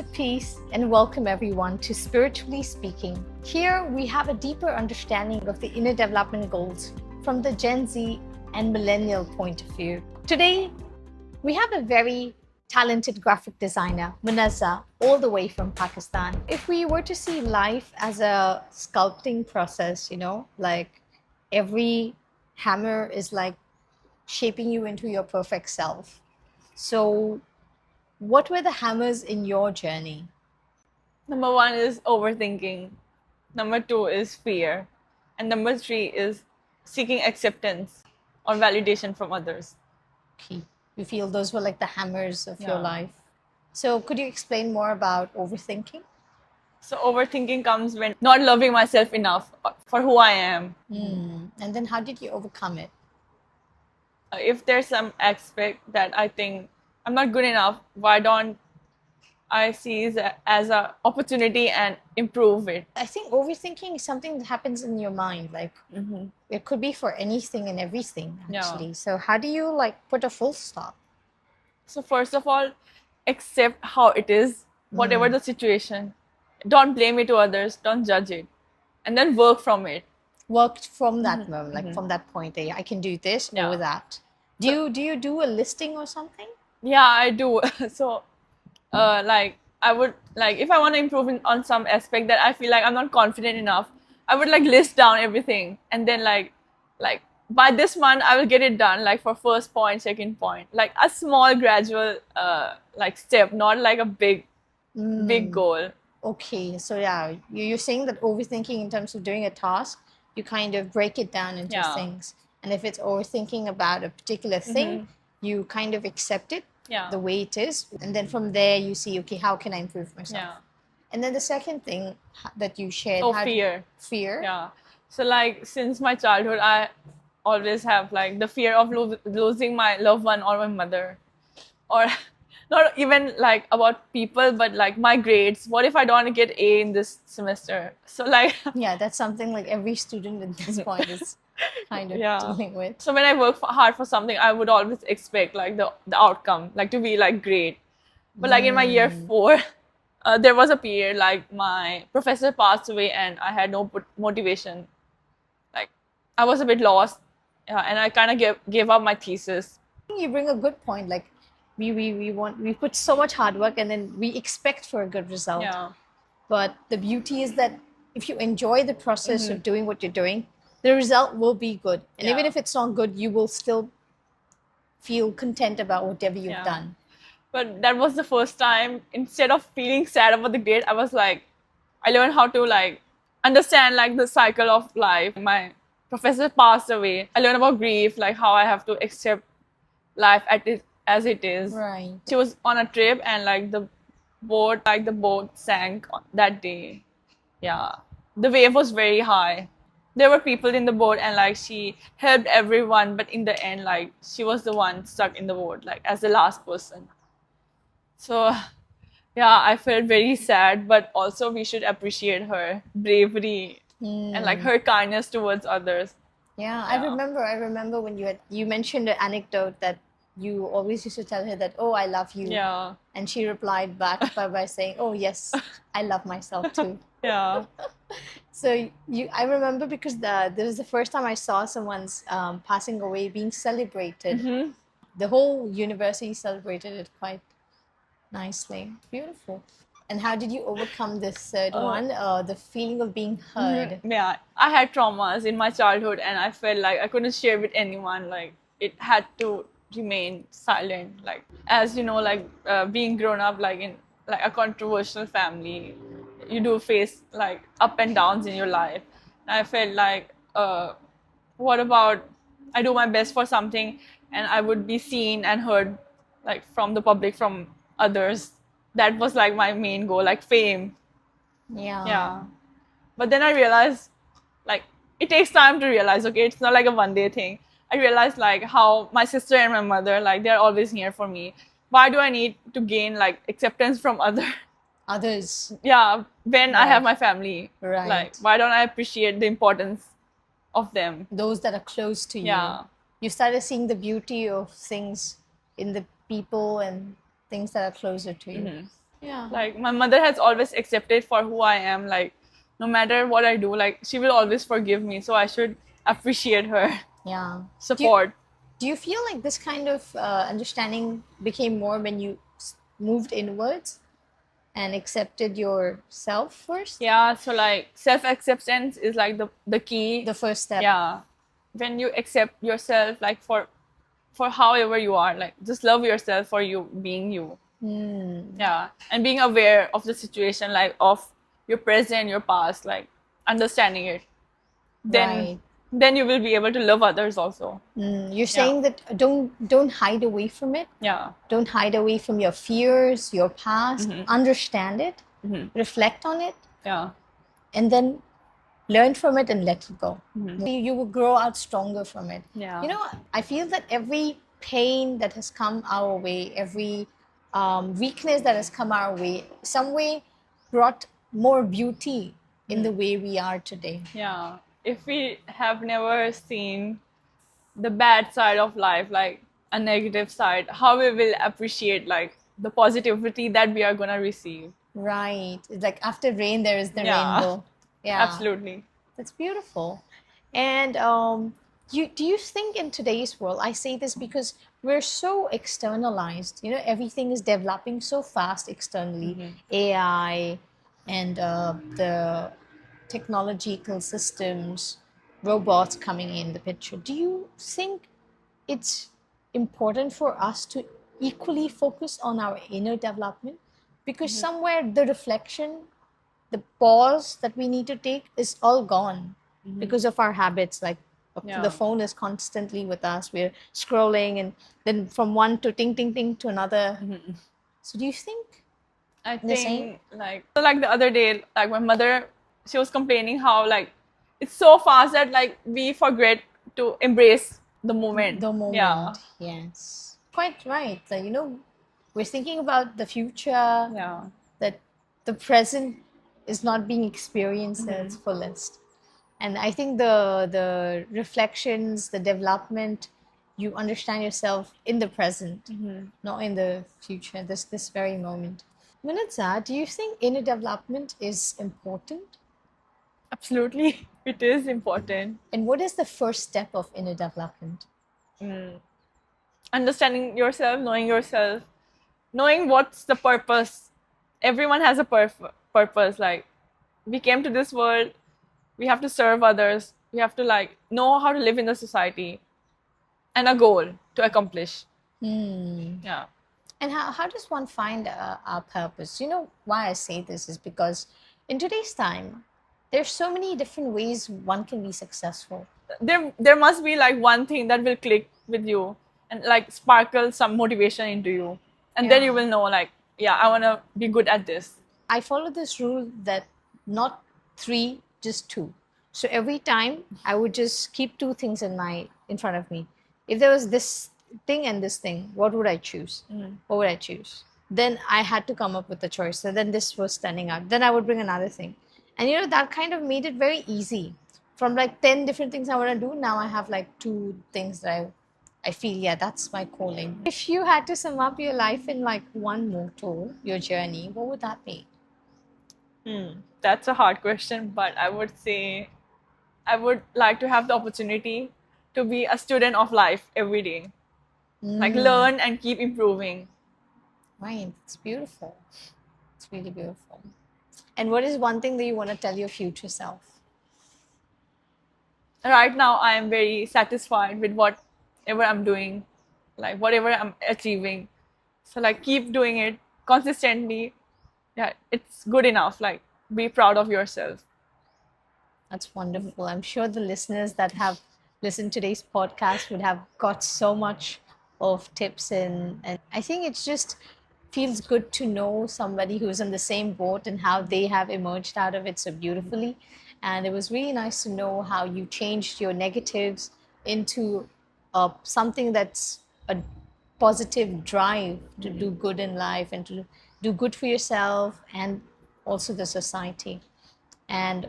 of peace and welcome everyone to Spiritually Speaking. Here we have a deeper understanding of the inner development goals from the Gen Z and millennial point of view. Today we have a very talented graphic designer, Munazza, all the way from Pakistan. If we were to see life as a sculpting process, like every hammer is like shaping you into your perfect self. So what were the hammers in your journey? Number one is overthinking. Number two is fear. And number three is seeking acceptance or validation from others. Okay. You feel those were like the hammers of your Yeah. life. So could you explain more about overthinking? So overthinking comes when not loving myself enough for who I am. And then how did you overcome it? If there's some aspect that I think I'm not good enough, why don't I see it as an opportunity and improve it? I think overthinking is something that happens in your mind. Like it could be for anything and everything actually. Yeah. So how do you like put a full stop? So first of all, accept how it is, whatever the situation. Don't blame it to others, don't judge it. And then work from it. Worked from that moment, like from that point, I can do this Yeah. or that. Do you do a listing or something? Yeah, I do. So like I would like if I want to improve on some aspect that I feel like I'm not confident enough, I would like list down everything and then like by this month I will get it done, like for first point, second point, like a small gradual like step, not like a big goal. Okay, so yeah, you're saying that overthinking in terms of doing a task, you kind of break it down into Yeah. things. And if it's overthinking about a particular thing, you kind of accept it Yeah. the way it is. And then from there, you see, okay, how can I improve myself? Yeah. And then the second thing that you shared. Oh, how do- fear. Fear? Yeah. So like since my childhood, I always have like the fear of losing my loved one or my mother, or not even like about people, but like my grades. What if I don't get A in this semester? So like Yeah, that's something like every student at this point is kind of Yeah. dealing with. So when I work hard for something, I would always expect like the outcome, like to be like great. But like in my year 4, there was a period like my professor passed away and I had no motivation. Like I was a bit lost, and I kind of gave up my thesis. You bring a good point. Like we put so much hard work and then we expect for a good result. Yeah. But the beauty is that if you enjoy the process of doing what you're doing, the result will be good. And even Yeah. if it's not good, you will still feel content about whatever you've Yeah. done. But that was the first time, instead of feeling sad about the grade, I was like, I learned how to like understand like the cycle of life. My professor passed away. I learned about grief, like how I have to accept life as it is. Right. She was on a trip and like the boat sank that day. Yeah. The wave was very high. There were people in the boat and like she helped everyone, but in the end, like she was the one stuck in the boat, like as the last person. So yeah, I felt very sad, but also we should appreciate her bravery and like her kindness towards others. Yeah, Yeah. I remember when you mentioned an anecdote that you always used to tell her that, oh, I love you. Yeah. And she replied back by saying, oh, yes, I love myself too. Yeah. So I remember because this was the first time I saw someone's passing away being celebrated. The whole university celebrated it quite nicely. Beautiful. And how did you overcome this third one? The feeling of being heard. Yeah, I had traumas in my childhood and I felt like I couldn't share with anyone. Like it had to remain silent. Like as you know, like being grown up like in like a controversial family, you do face like up and downs in your life. And I felt like what about I do my best for something and I would be seen and heard like from the public, from others. That was like my main goal, like fame. Yeah. Yeah. But then I realized, like, it takes time to realize, okay, it's not like a one day thing. I realized, like, how my sister and my mother, like, they're always here for me. Why do I need to gain, like, acceptance from Others. yeah, when I have Right. my family? Right. Like, why don't I appreciate the importance of them? Those that are close to you. Yeah. You started seeing the beauty of things in the people and things that are closer to you. Yeah. Like my mother has always accepted for who I am. Like no matter what I do, like she will always forgive me. So I should appreciate her Yeah. support. Do you feel like this kind of understanding became more when you moved inwards and accepted yourself first? Yeah. So like self acceptance is like the key. The first step. Yeah. When you accept yourself, like for however you are, like just love yourself for you being you. Yeah, and being aware of the situation, like of your present, your past, like understanding it, then Right. then you will be able to love others also. You're saying that don't hide away from it. Yeah. Don't hide away from your fears, your past. Understand it, reflect on it, Yeah. and then learn from it and let it go. You will grow out stronger from it. Yeah. You know, I feel that every pain that has come our way, every weakness that has come our way, some way brought more beauty in the way we are today. Yeah. If we have never seen the bad side of life, like a negative side, how we will appreciate like the positivity that we are gonna receive. Right. It's like after rain, there is the Yeah. rainbow. Yeah. Absolutely. That's beautiful. And do you think in today's world, I say this because we're so externalized, you know, everything is developing so fast externally, AI and the technological systems, robots coming in the picture. Do you think it's important for us to equally focus on our inner development? Because somewhere the reflection, the pause that we need to take is all gone because of our habits. Like Yeah. the phone is constantly with us. We're scrolling and then from one to ting ting ting to another. So do you think I the same? think like the other day, like my mother, she was complaining how like it's so fast that like we forget to embrace the moment. The moment? Yeah. Yes, quite right. Like, you know, we're thinking about the future, Yeah. that the present is not being experienced at its fullest. And I think the reflections, the development, you understand yourself in the present, not in the future, this very moment. Munitza, do you think inner development is important? Absolutely. It is important. And what is the first step of inner development? Understanding yourself, knowing what's the purpose. Everyone has a purpose. Like we came to this world, we have to serve others. We have to like know how to live in the society, and a goal to accomplish. Yeah. And how does one find our purpose? You know, why I say this is because in today's time, there's so many different ways one can be successful. There must be like one thing that will click with you and like sparkle some motivation into you, and then Yeah. you will know like, yeah, I want to be good at this. I follow this rule that not three, just two. So every time I would just keep two things in front of me. If there was this thing and this thing, what would I choose? What would I choose? Then I had to come up with a choice. So then this was standing out. Then I would bring another thing. And you know, that kind of made it very easy. From like 10 different things I want to do, now I have like two things that I feel, yeah, that's my calling. If you had to sum up your life in like one motto, your journey, what would that be? That's a hard question, but I would say I would like to have the opportunity to be a student of life every day. Like learn and keep improving. Right, it's beautiful. It's really beautiful. And what is one thing that you want to tell your future self? Right now I am very satisfied with whatever I'm doing, like whatever I'm achieving. So like keep doing it consistently. Yeah, it's good enough. Like be proud of yourself. That's wonderful. I'm sure the listeners that have listened to today's podcast would have got so much of tips and I think it's just feels good to know somebody who's on the same boat and how they have emerged out of it so beautifully. And it was really nice to know how you changed your negatives into something that's a positive drive to do good in life and to do good for yourself and also the society. And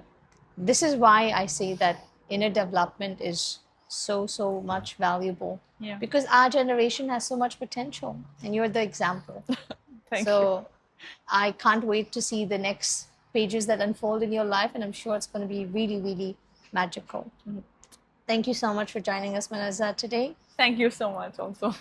this is why I say that inner development is so much valuable. Yeah. Because our generation has so much potential and you're the example. Thank So I can't wait to see the next pages that unfold in your life, and I'm sure it's going to be really, really magical. Thank you so much for joining us, Manazah, today. Thank you so much also.